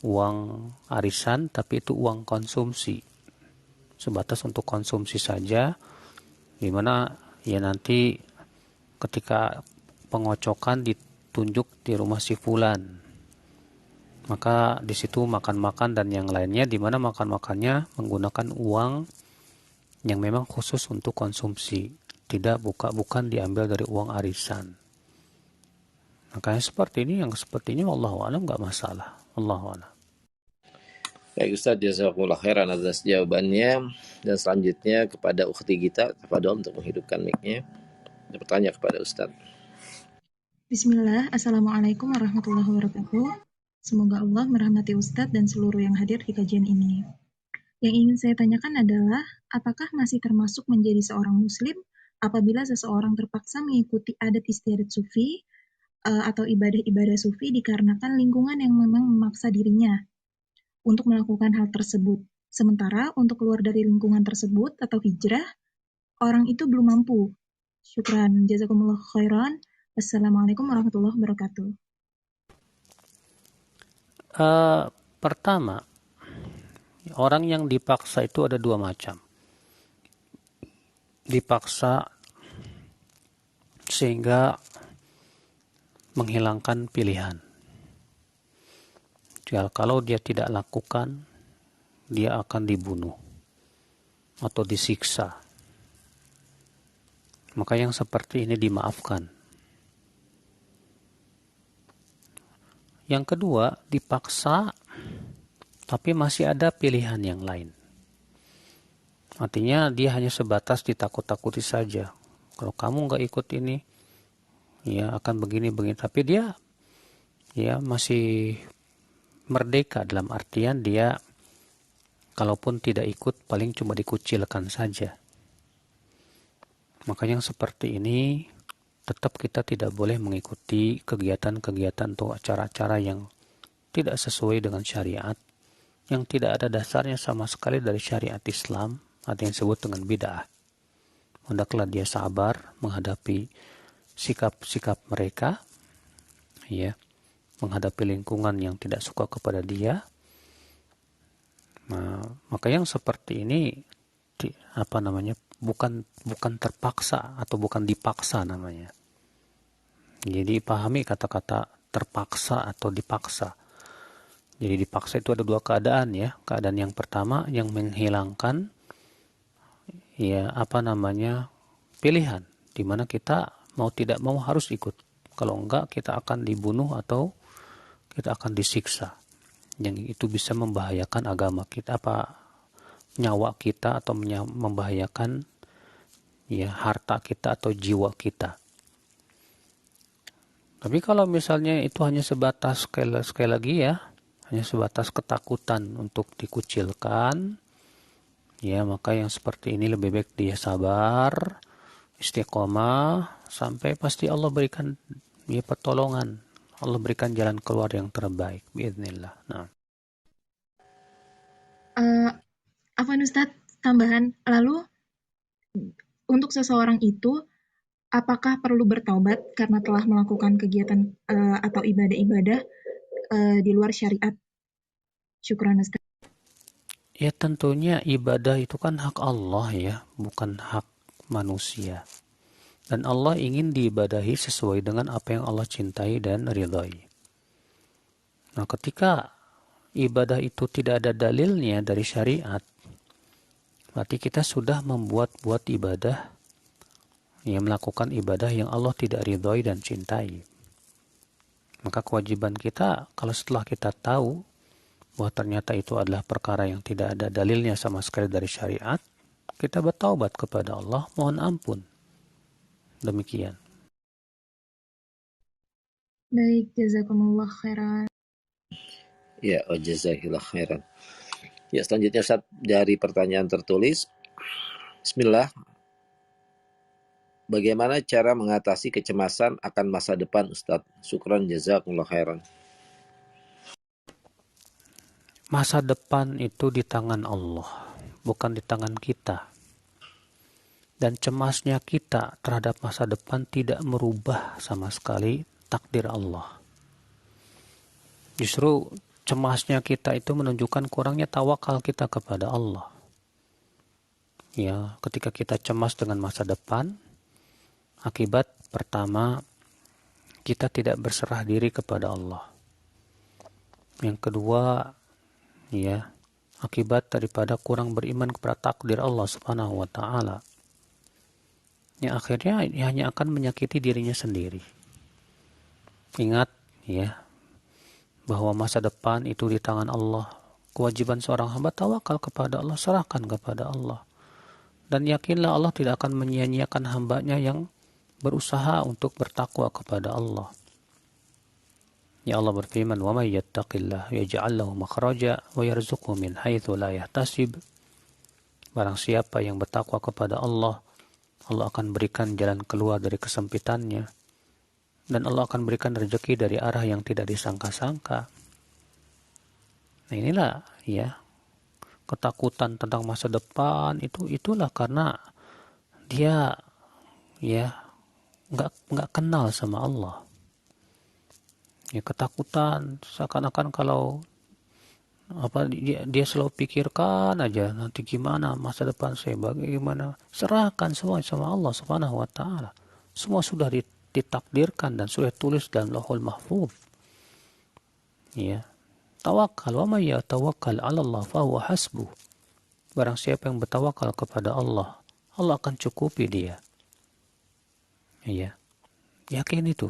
uang arisan tapi itu uang konsumsi, sebatas untuk konsumsi saja, di mana ya nanti ketika pengocokan ditunjuk di rumah si fulan, maka di situ makan-makan dan yang lainnya, di mana makan-makannya menggunakan uang yang memang khusus untuk konsumsi, bukan diambil dari uang arisan. Makanya seperti ini, yang sepertinya wallahu alam nggak masalah. Wallahu alam. Baik Ustaz, jazakumullah khairan atas jawabannya. Dan selanjutnya kepada ukhti kita, tafadhol untuk menghidupkan mic-nya. Ada bertanya kepada Ustaz. Bismillah, Assalamualaikum warahmatullahi wabarakatuh. Semoga Allah merahmati Ustadz dan seluruh yang hadir di kajian ini. Yang ingin saya tanyakan adalah, apakah masih termasuk menjadi seorang muslim apabila seseorang terpaksa mengikuti adat istiadat sufi atau ibadah-ibadah sufi dikarenakan lingkungan yang memang memaksa dirinya untuk melakukan hal tersebut. Sementara untuk keluar dari lingkungan tersebut atau hijrah, orang itu belum mampu. Syukran, jazakumullah khairan. Wassalamualaikum warahmatullahi wabarakatuh. Pertama, orang yang dipaksa itu ada dua macam. Dipaksa sehingga menghilangkan pilihan. Kalau dia tidak lakukan, dia akan dibunuh atau disiksa. Maka yang seperti ini dimaafkan. Yang kedua, dipaksa tapi masih ada pilihan yang lain. Artinya dia hanya sebatas ditakut-takuti saja. Kalau kamu nggak ikut ini, ya akan begini-begini. Tapi dia ya masih merdeka, dalam artian dia kalaupun tidak ikut paling cuma dikucilkan saja. Maka yang seperti ini tetap kita tidak boleh mengikuti kegiatan-kegiatan atau acara-acara yang tidak sesuai dengan syariat, yang tidak ada dasarnya sama sekali dari syariat Islam, atau yang disebut dengan bid'ah. Hendaklah dia sabar menghadapi sikap-sikap mereka, ya, menghadapi lingkungan yang tidak suka kepada dia. Nah, maka yang seperti ini bukan terpaksa atau bukan dipaksa namanya. Jadi pahami kata-kata terpaksa atau dipaksa. Jadi dipaksa itu ada dua keadaan ya. Keadaan yang pertama yang menghilangkan pilihan, di mana kita mau tidak mau harus ikut. Kalau enggak kita akan dibunuh atau kita akan disiksa. Yang itu bisa membahayakan agama kita, nyawa kita, atau membahayakan ya harta kita atau jiwa kita. Tapi kalau misalnya itu hanya sebatas sekali lagi ya, hanya sebatas ketakutan untuk dikucilkan, ya maka yang seperti ini lebih baik dia sabar, istiqomah sampai pasti Allah berikan dia pertolongan. Allah berikan jalan keluar yang terbaik biiznillah. Nah, Afwan Ustadz, tambahan. Lalu untuk seseorang itu, apakah perlu bertaubat karena telah melakukan kegiatan atau ibadah-ibadah di luar syariat? Syukran Ustadz. ya tentunya ibadah itu kan hak Allah ya, bukan hak manusia. Dan Allah ingin diibadahi sesuai dengan apa yang Allah cintai dan ridhai. Nah, ketika ibadah itu tidak ada dalilnya dari syariat, berarti kita sudah membuat-buat ibadah, ya melakukan ibadah yang Allah tidak ridhoi dan cintai. Maka kewajiban kita, kalau setelah kita tahu bahwa ternyata itu adalah perkara yang tidak ada dalilnya sama sekali dari syariat, kita bertaubat kepada Allah, mohon ampun. Demikian. Baik, jazakumullah khairan. Ya, jazakillah khairan. Ya, selanjutnya Ustaz dari pertanyaan tertulis. Bismillah. Bagaimana cara mengatasi kecemasan akan masa depan Ustaz? Syukran jazakumullah khairan. Masa depan itu di tangan Allah, bukan di tangan kita. Dan cemasnya kita terhadap masa depan tidak merubah sama sekali takdir Allah. Justru cemasnya kita itu menunjukkan kurangnya tawakal kita kepada Allah. Ya, ketika kita cemas dengan masa depan, akibat pertama kita tidak berserah diri kepada Allah. Yang kedua, ya, akibat daripada kurang beriman kepada takdir Allah Subhanahu wa taala. Ya, akhirnya hanya akan menyakiti dirinya sendiri. Ingat ya, bahwa masa depan itu di tangan Allah. Kewajiban seorang hamba tawakal kepada Allah, serahkan kepada Allah. Dan yakinlah Allah tidak akan menyia-nyiakan hambanya yang berusaha untuk bertakwa kepada Allah. Ya Allah berfirman, "Wa may yattaqillah yaj'al lahu makhraja wa yarzuqhu min haitsu la yahtasib." Barang siapa yang bertakwa kepada Allah, Allah akan berikan jalan keluar dari kesempitannya, dan Allah akan berikan rezeki dari arah yang tidak disangka-sangka. Nah, inilah ya, ketakutan tentang masa depan itulah karena dia ya nggak kenal sama Allah. Ya, ketakutan seakan-akan kalau dia selalu pikirkan aja nanti gimana masa depan saya, bagaimana. Serahkan semua sama Allah Subhanahu wa taala. Semua sudah ditakdirkan dan sudah tulis dalam Lauhul Mahfuz. Ya. Tawakal, wa may yatawakkal 'ala Allah fa huwa hasbuh. Barang siapa yang bertawakal kepada Allah, Allah akan cukupi dia. Ya. Yakin itu.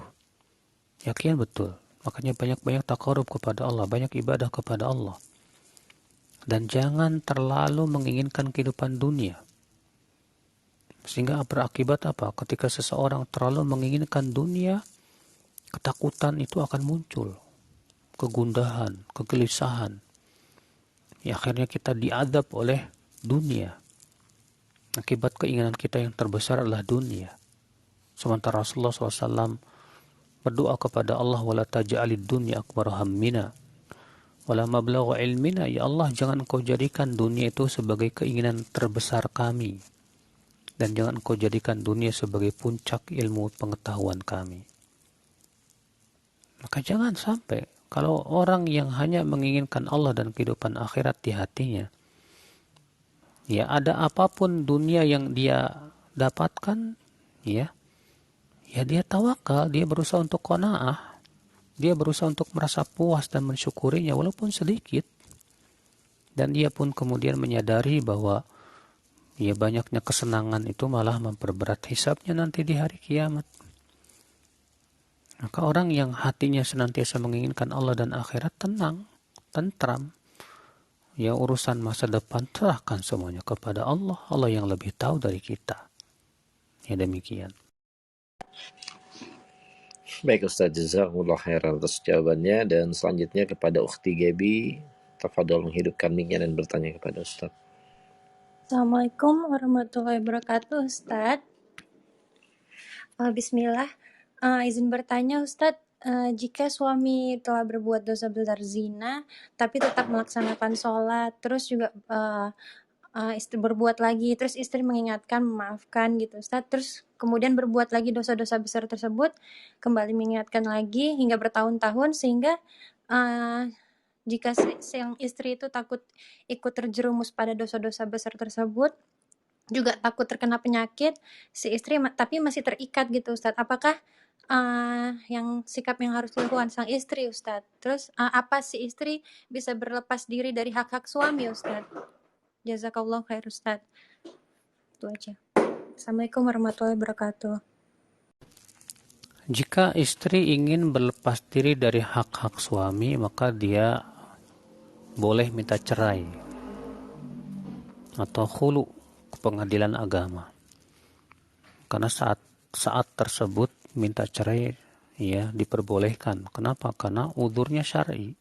Yakin betul. Makanya banyak-banyak taqarrub kepada Allah, banyak ibadah kepada Allah. Dan jangan terlalu menginginkan kehidupan dunia. Sehingga berakibat apa? Ketika seseorang terlalu menginginkan dunia, ketakutan itu akan muncul. Kegundahan, kegelisahan. Ya, akhirnya kita diadab oleh dunia. Akibat keinginan kita yang terbesar adalah dunia. Sementara Rasulullah SAW berdoa kepada Allah, wala taj'alid dunya akbar hammina wala mablagha ilmina. Ya Allah, jangan Engkau jadikan dunia itu sebagai keinginan terbesar kami, dan jangan Engkau jadikan dunia sebagai puncak ilmu pengetahuan kami. Maka jangan sampai kalau orang yang hanya menginginkan Allah dan kehidupan akhirat di hatinya, ya ada apapun dunia yang dia dapatkan, ya dia tawakal, dia berusaha untuk qanaah, dia berusaha untuk merasa puas dan mensyukurinya walaupun sedikit. Dan dia pun kemudian menyadari bahwa ya banyaknya kesenangan itu malah memperberat hisabnya nanti di hari kiamat. Maka orang yang hatinya senantiasa menginginkan Allah dan akhirat tenang, tentram. Ya, urusan masa depan serahkan semuanya kepada Allah. Allah yang lebih tahu dari kita. Ya demikian. Baik Ustaz, jazakumullah khairan atas jawabannya, dan selanjutnya kepada Ukhti Gaby, tafadhol menghidupkan mic-nya dan bertanya kepada Ustaz. Assalamualaikum warahmatullahi wabarakatuh, Ustadz. Bismillah. Izin bertanya, Ustadz. Jika suami telah berbuat dosa besar zina, tapi tetap melaksanakan sholat, terus juga istri berbuat lagi, terus istri mengingatkan, memaafkan gitu, Ustadz. Terus kemudian berbuat lagi dosa-dosa besar tersebut, kembali mengingatkan lagi hingga bertahun-tahun, sehingga jika sang istri itu takut ikut terjerumus pada dosa-dosa besar tersebut, juga takut terkena penyakit, si istri tapi masih terikat gitu, Ustadz. Apakah yang sikap yang harus dilakukan sang istri, Ustadz? Terus apa si istri bisa berlepas diri dari hak-hak suami, Ustadz? Jazakallah khair, Ustadz. Itu aja. Assalamualaikum warahmatullahi wabarakatuh. Jika istri ingin berlepas diri dari hak-hak suami, maka dia boleh minta cerai atau khulu ke pengadilan agama. Karena saat tersebut minta cerai ya diperbolehkan. Kenapa? Karena udhurnya syar'i,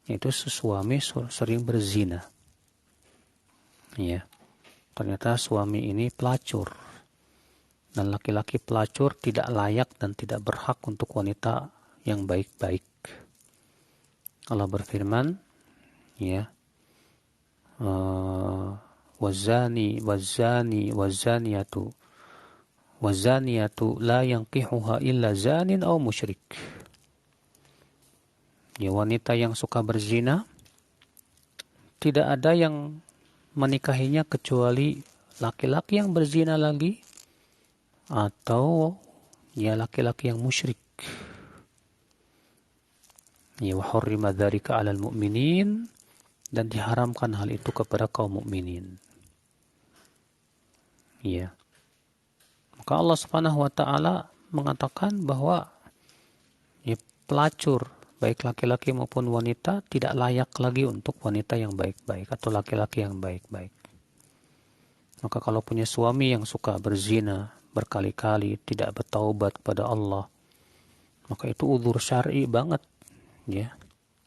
yaitu suami sering berzina. Ya. Ternyata suami ini pelacur. Dan laki-laki pelacur tidak layak dan tidak berhak untuk wanita yang baik-baik. Allah berfirman, ya, wazani wazaniyatu la yanqihuha illa zanin aw musyrik. Ya, wanita yang suka berzina tidak ada yang menikahinya kecuali laki-laki yang berzina lagi atau ya laki-laki yang musyrik. Ya, wa hurrima dzalika 'alal mu'minin, dan diharamkan hal itu kepada kaum mukminin. Ya. Maka Allah Subhanahu wa taala mengatakan bahwa ya, pelacur baik laki-laki maupun wanita tidak layak lagi untuk wanita yang baik-baik atau laki-laki yang baik-baik. Maka kalau punya suami yang suka berzina berkali-kali, tidak bertaubat kepada Allah, maka itu udzur syar'i banget ya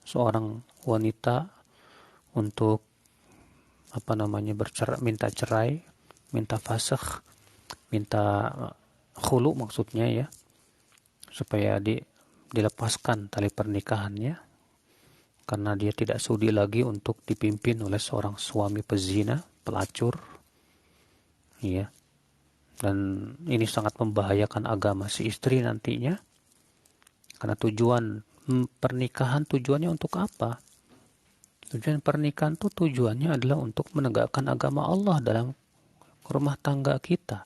seorang wanita untuk minta cerai, minta fasakh, minta khulu maksudnya ya, supaya dilepaskan tali pernikahannya karena dia tidak sudi lagi untuk dipimpin oleh seorang suami pezina, pelacur. Ya. Dan ini sangat membahayakan agama si istri nantinya. Karena tujuan pernikahan tujuannya untuk apa? Tujuan pernikahan itu tujuannya adalah untuk menegakkan agama Allah dalam rumah tangga kita.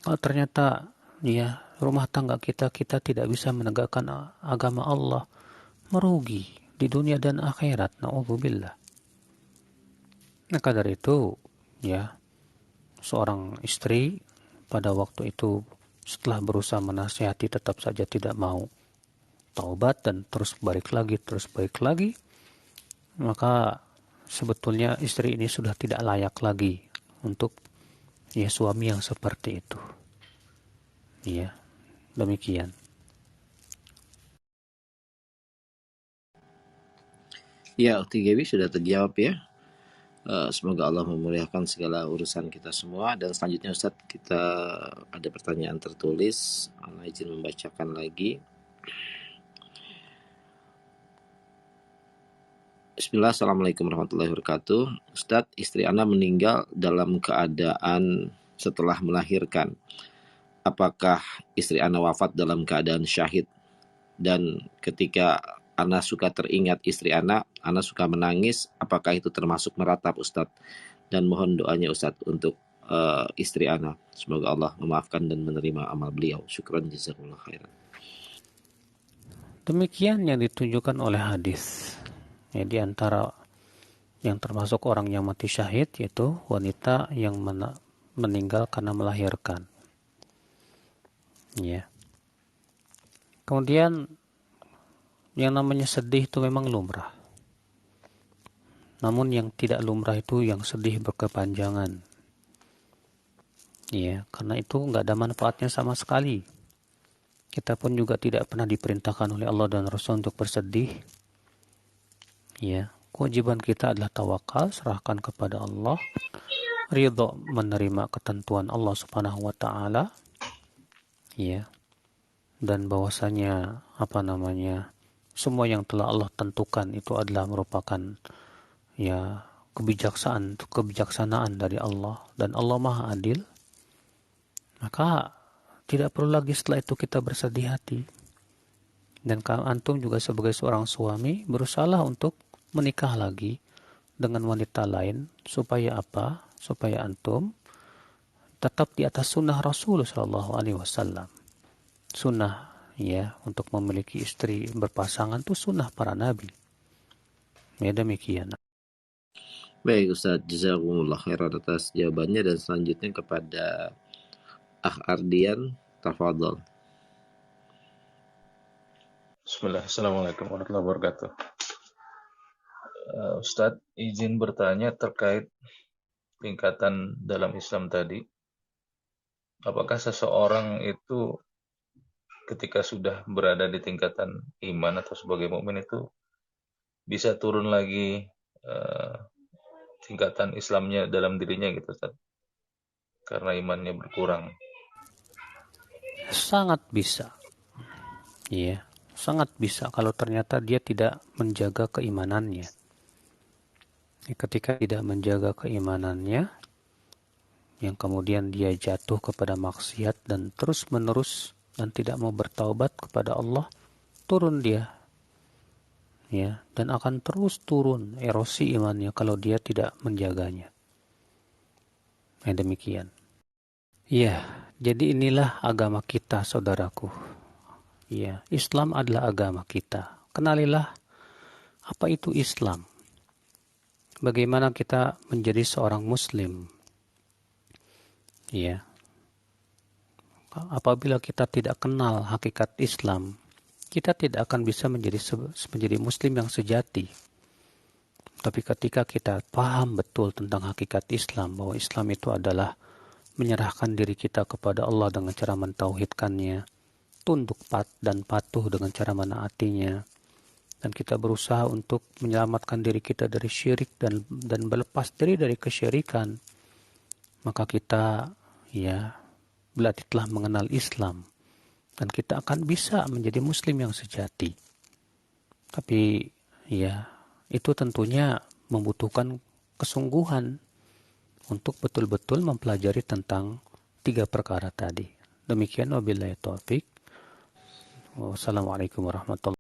Kalau ternyata ya rumah tangga kita tidak bisa menegakkan agama Allah, merugi di dunia dan akhirat. Na'udzubillah. Maka dari itu ya seorang istri pada waktu itu setelah berusaha menasihati tetap saja tidak mau taubat dan terus balik lagi, maka sebetulnya istri ini sudah tidak layak lagi untuk ya suami yang seperti itu. Ya, demikian. Ya, Ukhti Gaby sudah terjawab ya. Semoga Allah memuliakan segala urusan kita semua. Dan selanjutnya Ustadz, kita ada pertanyaan tertulis. Ana izin membacakan lagi. Bismillah, Assalamualaikum warahmatullahi wabarakatuh. Ustadz, istri Ana meninggal dalam keadaan setelah melahirkan. Apakah istri Ana wafat dalam keadaan syahid? Dan ketika Ana suka teringat istri Ana suka menangis, apakah itu termasuk meratap, Ustadz? Dan mohon doanya Ustadz untuk istri Ana. Semoga Allah memaafkan dan menerima amal beliau. Syukran jazakumullah khairan. Demikian yang ditunjukkan oleh hadis. Ya, di antara yang termasuk orang yang mati syahid yaitu wanita yang meninggal karena melahirkan. Ya. Kemudian yang namanya sedih itu memang lumrah. Namun yang tidak lumrah itu yang sedih berkepanjangan. Ya, karena itu nggak ada manfaatnya sama sekali. Kita pun juga tidak pernah diperintahkan oleh Allah dan Rasul untuk bersedih. Ya, kewajiban kita adalah tawakal, serahkan kepada Allah, ridho menerima ketentuan Allah Subhanahu wa taala. Ya, dan bahwasanya semua yang telah Allah tentukan itu adalah merupakan ya kebijaksanaan dari Allah, dan Allah Maha Adil. Maka tidak perlu lagi setelah itu kita bersedih hati. Dan antum juga sebagai seorang suami berusaha untuk menikah lagi dengan wanita lain, supaya apa? Supaya antum tetap di atas sunnah Rasul Shallallahu Alaihi Wasallam. Sunnah ya untuk memiliki istri berpasangan itu sunnah para nabi. Ya, demikian. Baik Ustaz, jazakumullah khairan atas jawabannya, dan selanjutnya kepada Ardian, tafadhol. Bismillah, Assalamualaikum warahmatullahi wabarakatuh. Ustadz, izin bertanya terkait tingkatan dalam Islam tadi. Apakah seseorang itu ketika sudah berada di tingkatan iman atau sebagai mukmin itu bisa turun lagi tingkatan Islamnya dalam dirinya gitu, Ustaz? Karena imannya berkurang. Sangat bisa. Iya, sangat bisa kalau ternyata dia tidak menjaga keimanannya. Ketika tidak menjaga keimanannya, yang kemudian dia jatuh kepada maksiat dan terus menerus dan tidak mau bertaubat kepada Allah, turun dia, ya, dan akan terus turun erosi imannya kalau dia tidak menjaganya. Demikian. Ya, jadi inilah agama kita, saudaraku. Ya, Islam adalah agama kita. Kenalilah apa itu Islam. Bagaimana kita menjadi seorang Muslim. Ya. Apabila kita tidak kenal hakikat Islam, kita tidak akan bisa menjadi Muslim yang sejati. Tapi ketika kita paham betul tentang hakikat Islam, bahwa Islam itu adalah menyerahkan diri kita kepada Allah dengan cara mentauhidkannya, tunduk dan patuh dengan cara menaatinya, dan kita berusaha untuk menyelamatkan diri kita dari syirik dan berlepas diri dari kesyirikan, maka kita berarti telah mengenal Islam, dan kita akan bisa menjadi Muslim yang sejati. Tapi itu tentunya membutuhkan kesungguhan untuk betul-betul mempelajari tentang 3 perkara tadi. Demikian, wabillahi taufik. Wassalamualaikum warahmatullahi wabarakatuh.